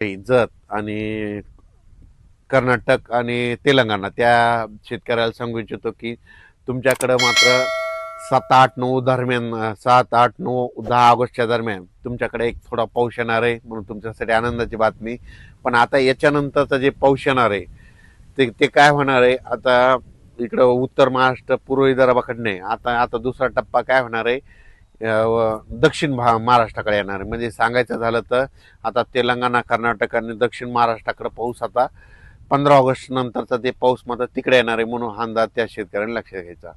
जत आणि कर्नाटक आणि तेलंगणा त्या शेतकऱ्याला सांगू इच्छितो की तुमच्याकडं मात्र 7, 8, 9 दरम्यान 7, 8, 9, 10 ऑगस्टच्या दरम्यान तुमच्याकडे एक थोडा पाऊस येणार आहे म्हणून तुमच्यासाठी आनंदाची बातमी. पण आता याच्यानंतरचं जे पाऊस येणार आहे ते ते काय होणार आहे आता इकडं उत्तर महाराष्ट्र पूर्व विदर्भाकडे नाही. आता आता दुसरा टप्पा काय होणार आहे दक्षिण महाराष्ट्राकडे येणार आहे. म्हणजे सांगायचं झालं तर आता तेलंगणा कर्नाटक आणि दक्षिण महाराष्ट्राकडे पाऊस आता 15 ऑगस्ट नंतरचा ते पाऊस मात्र तिकडे येणार आहे म्हणून हा अंदाज त्या शेतकऱ्यांनी लक्षात घ्यायचा.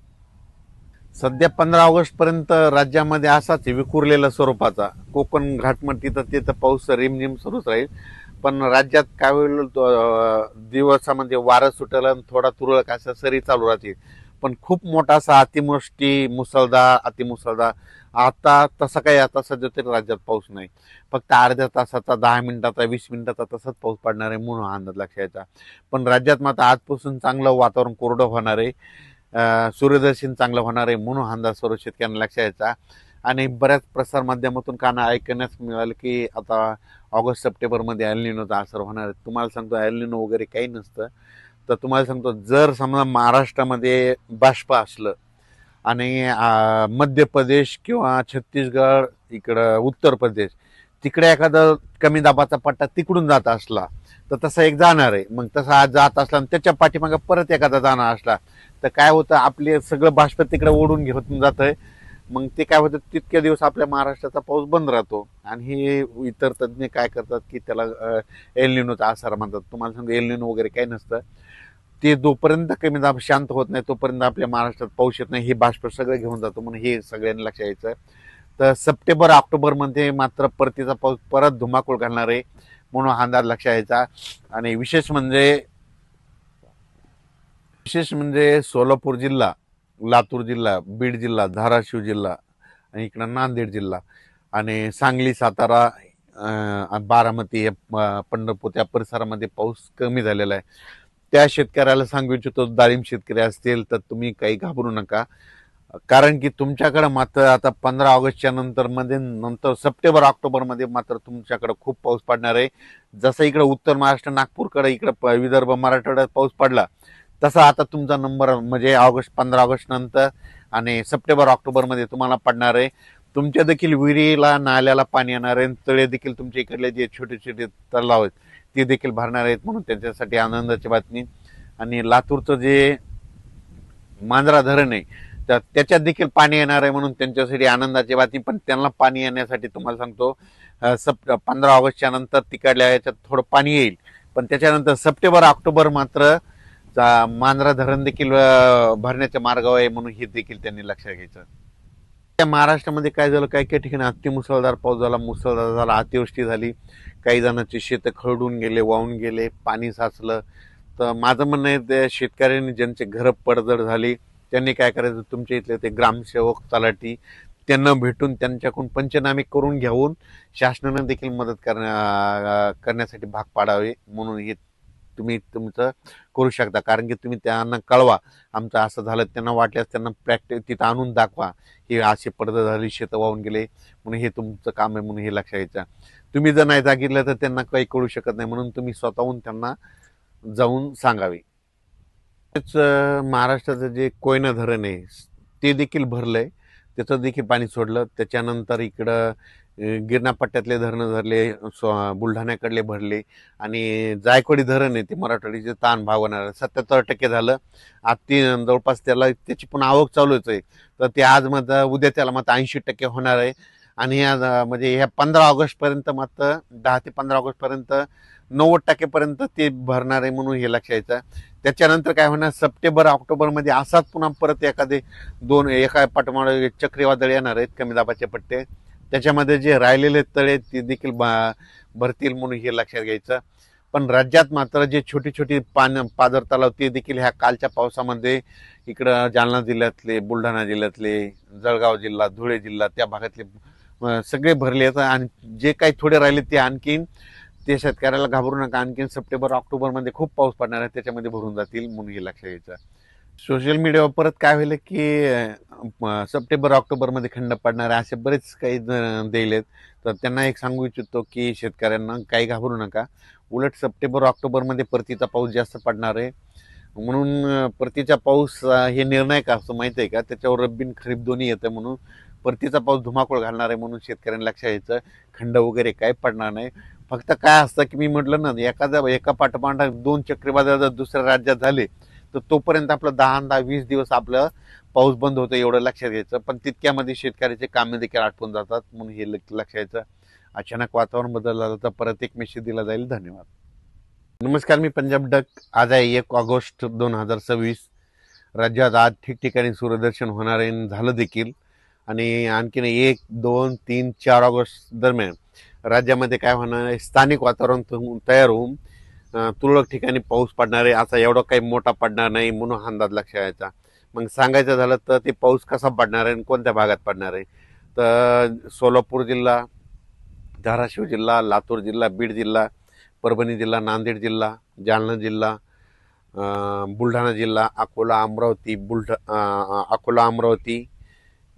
सध्या 15 ऑगस्ट पर्यंत राज्यामध्ये असाच आहे विखुरलेला स्वरूपाचा. कोकण घाटमटी तर तिथं पाऊस रिमझिम सुरूच राहील. पण राज्यात काय होईल दिवसामध्ये वारं सुटेल आणि थोडा तुरळक अशा सरी चालू राहतील. पण खूप मोठा असा अतिवृष्टी मुसळधार अतिमुसळधार आता तसा काही आता सध्या तरी राज्यात पाऊस नाही. फक्त अर्ध्या तासाचा 10 मिनिटाचा 20 मिनिटाचा तसाच पाऊस पडणार आहे म्हणून हा अंदाज लक्षात यायचा. पण राज्यात मात्र आजपासून चांगलं वातावरण कोरडं होणार आहे. सूर्यदर्शन चांगलं होणार आहे म्हणून हा अंदाज सर्व शेतकऱ्यांना लक्षात यायचा. आणि बऱ्याच प्रसारमाध्यमातून काना ऐकण्यास मिळालं की आता ऑगस्ट सप्टेंबरमध्ये एल असर होणार आहे. तुम्हाला सांगतो एल वगैरे काही नसतं. तर तुम्हाला सांगतो जर समजा महाराष्ट्रामध्ये बाष्प असलं आणि मध्य प्रदेश किंवा छत्तीसगड इकडं उत्तर प्रदेश तिकडे एखादा कमी दाबाचा पट्टा तिकडून जात असला तर तसा एक जाणार आहे. मग तसा आज जात असला आणि त्याच्या पाठीमागे परत एखादा जाणार असला तर काय होतं आपले सगळं बाष्प तिकडे ओढून घेऊन जात आहे. मग ते काय होतं तितके दिवस आपल्या महाराष्ट्राचा पाऊस बंद राहतो. आणि हे इतर तज्ज्ञ काय करतात की त्याला एल आसार म्हणतात. तुम्हाला सांगतो एल वगैरे काही नसतं. ते जोपर्यंत कमी दाब शांत होत नाही तोपर्यंत आपल्या महाराष्ट्रात पाऊस येत नाही. हे बाष्प सगळं घेऊन जातो म्हणून हे सगळ्यांनी लक्षात यायचं. तर सप्टेंबर ऑक्टोबरमध्ये मात्र परतीचा पाऊस परत धुमाकूळ घालणार आहे म्हणून हा अंदाज लक्षात यायचा. आणि विशेष म्हणजे सोलापूर जिल्हा, लातूर जिल्हा, बीड जिल्हा, धाराशिव जिल्हा आणि इकडं नांदेड जिल्हा आणि सांगली, सातारा, बारामती, पंढरपूर त्या परिसरामध्ये पाऊस कमी झालेला आहे. त्या शेतकऱ्याला सांगू इच्छितो डाळिंब शेतकरी असतील तर तुम्ही काही घाबरू नका. कारण की तुमच्याकडे मात्र आता 15 ऑगस्टच्या नंतर सप्टेंबर ऑक्टोबरमध्ये मात्र तुमच्याकडे खूप पाऊस पडणार आहे. जसं इकडे उत्तर महाराष्ट्र नागपूरकडे इकडे विदर्भ मराठवाड्यात पाऊस पडला तसा आता तुमचा नंबर म्हणजे 15 ऑगस्ट नंतर आणि सप्टेंबर ऑक्टोबरमध्ये तुम्हाला पडणार आहे. तुमच्या देखील विहिरीला नाल्याला पाणी येणार आहे. तळे देखील तुमच्या इकडले जे छोटे छोटे तलाव आहेत ते देखील भरणार आहेत म्हणून त्यांच्यासाठी आनंदाची बातमी. आणि लातूरचं जे मांजरा धरण आहे तर त्याच्यात देखील पाणी येणार आहे म्हणून त्यांच्यासाठी आनंदाची बातमी. पण त्यांना पाणी येण्यासाठी तुम्हाला सांगतो 15 ऑगस्टच्या नंतर तिकडल्या याच्यात थोडं पाणी येईल. पण त्याच्यानंतर सप्टेंबर ऑक्टोबर मात्र मांजरा धरण देखील भरण्याच्या मार्गावर आहे म्हणून हे देखील त्यांनी लक्षात घ्यायचं. त्या महाराष्ट्रामध्ये काय झालं काही काही ठिकाणी अतिमुसळधार पाऊस झाला, मुसळधार झाला, अतिवृष्टी झाली. काही जणांचे शेत खरडून गेले, वाहून गेले, पाणी साचलं. तर माझं म्हणणं आहे त्या शेतकऱ्यांनी ज्यांचे घरं पडझड झाली त्यांनी काय करायचं तुमच्या इथले ते ग्रामसेवक तलाठी त्यांना भेटून त्यांच्याकडून पंचनामे करून घेऊन शासनानं देखील मदत करण्यासाठी भाग पाडावे म्हणून हे तुम्ही तुमचं करू शकता. कारण की तुम्ही त्यांना कळवा आमचं असं झालं त्यांना वाटल्यास त्यांना प्रॅक्टिस तिथं आणून दाखवा हे असे पडझड झाली शेतं वाहून गेले म्हणून हे तुमचं काम आहे म्हणून हे लक्षात घ्यायचं. तुम्ही जर नाही जागितलं तर त्यांना काही कळू शकत नाही म्हणून तुम्ही स्वतःहून त्यांना जाऊन सांगावे. महाराष्ट्राचं जे कोयना धरण आहे ते देखील भरलंय. त्याचं देखील पाणी सोडलं. त्याच्यानंतर इकडं गिरणा पट्ट्यातले धरणं धरले, बुलढाण्याकडले भरले आणि जायकवाडी धरण आहे ते मराठवाड्याचे ताण भागवणार 77% झालं. आज ती जवळपास त्याची पण आवक चालूच आहे. तर ते आज मात्र उद्या त्याला मात्र 80% होणार आहे. आणि म्हणजे ह्या 15 ऑगस्टपर्यंत मात्र 10 ते 15 ऑगस्टपर्यंत 90% ते भरणार आहे म्हणून हे लक्षात यायचं. त्याच्यानंतर काय होणार सप्टेंबर ऑक्टोबरमध्ये असाच पुन्हा परत एका पाठोपाठ चक्रीवादळ येणार आहेत कमी दाबाचे पट्टे. त्याच्यामध्ये जे राहिलेले तळे ते देखील भरतील म्हणून हे लक्षात घ्यायचं. पण राज्यात मात्र जे छोटी छोटी पाझर तलाव ते देखील ह्या कालच्या पावसामध्ये इकडं जालना जिल्ह्यातले, बुलढाणा जिल्ह्यातले, जळगाव जिल्हा, धुळे जिल्हा त्या भागातले सगळे भरले आहेत. आणि जे काही थोडे राहिले ते आणखीन ते शेतकऱ्याला घाबरू नका. आणखीन सप्टेंबर ऑक्टोबरमध्ये खूप पाऊस पडणार आहे त्याच्यामध्ये भरून जातील म्हणून हे लक्षात घ्यायचं. सोशल मीडियावर परत काय होईल की सप्टेंबर ऑक्टोबरमध्ये खंड पडणार आहे असे बरेच काही दिलेत. तर त्यांना एक सांगू इच्छितो की शेतकऱ्यांना काही घाबरू नका. उलट सप्टेंबर ऑक्टोबरमध्ये परतीचा पाऊस जास्त पडणार आहे. म्हणून परतीचा पाऊस हे निर्णायक असं माहिती आहे का, त्याच्यावर रब्बी आणि खरीप दोन्ही येतं. म्हणून परतीचा पाऊस धुमाकूळ घालणार आहे. म्हणून शेतकऱ्यांना लक्षात घ्यायचं, खंड वगैरे काही पडणार नाही. फक्त काय असतं की मी म्हटलं ना, एका पाठोपाठ 2 चक्रीवादळ जर दुसऱ्या राज्यात झाले तर तोपर्यंत आपलं 10-20 दिवस आपलं पाऊस बंद होतं, एवढं लक्षात घ्यायचं. पण तितक्यामध्ये शेतकऱ्याचे कामे देखील आटपून जातात, म्हणून हे लक्षात घ्यायचं. अचानक वातावरण बदल झालं तर परत एक मेसेज दिला जाईल. धन्यवाद. नमस्कार, मी पंजाब डक. आज आहे 1 ऑगस्ट 2026. राज्यात आज ठिकठिकाणी सूर्यदर्शन होणार आहे आणि झालं देखील. आणि आणखीन 1, 2, 3, 4 ऑगस्ट दरम्यान राज्यामध्ये काय होणार आहे, स्थानिक वातावरण तयार होऊन तुरळक ठिकाणी पाऊस पडणार आहे. असा एवढा काही मोठा पडणार नाही म्हणून अंदाज लक्षात घ्यायचा. मग सांगायचं झालं तर ते पाऊस कसा पडणार आहे आणि कोणत्या भागात पडणार आहे, तर सोलापूर जिल्हा, धाराशिव जिल्हा, लातूर जिल्हा, बीड जिल्हा, परभणी जिल्हा, नांदेड जिल्हा, जालना जिल्हा, बुलढाणा जिल्हा, अकोला, अमरावती,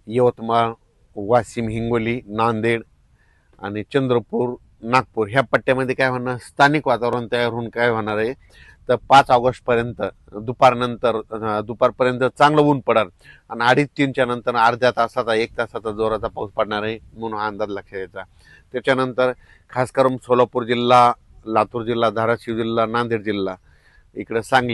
यवतमाळ, वाशिम, हिंगोली, नांदेड आणि चंद्रपूर, नागपूर ह्या पट्ट्यामध्ये काय होणार, स्थानिक वातावरण तयार होऊन काय होणार आहे, तर 5 ऑगस्टपर्यंत दुपारपर्यंत चांगलं ऊन पडणार आणि 2:30-3च्या नंतर अर्ध्या तासाचा 1 तासाचा जोराचा पाऊस पडणार आहे म्हणून हा अंदाज लक्षात घ्यायचा. त्याच्यानंतर खास करून सोलापूर जिल्हा, लातूर जिल्हा, धाराशिव जिल्हा, नांदेड जिल्हा, इकडे सांगली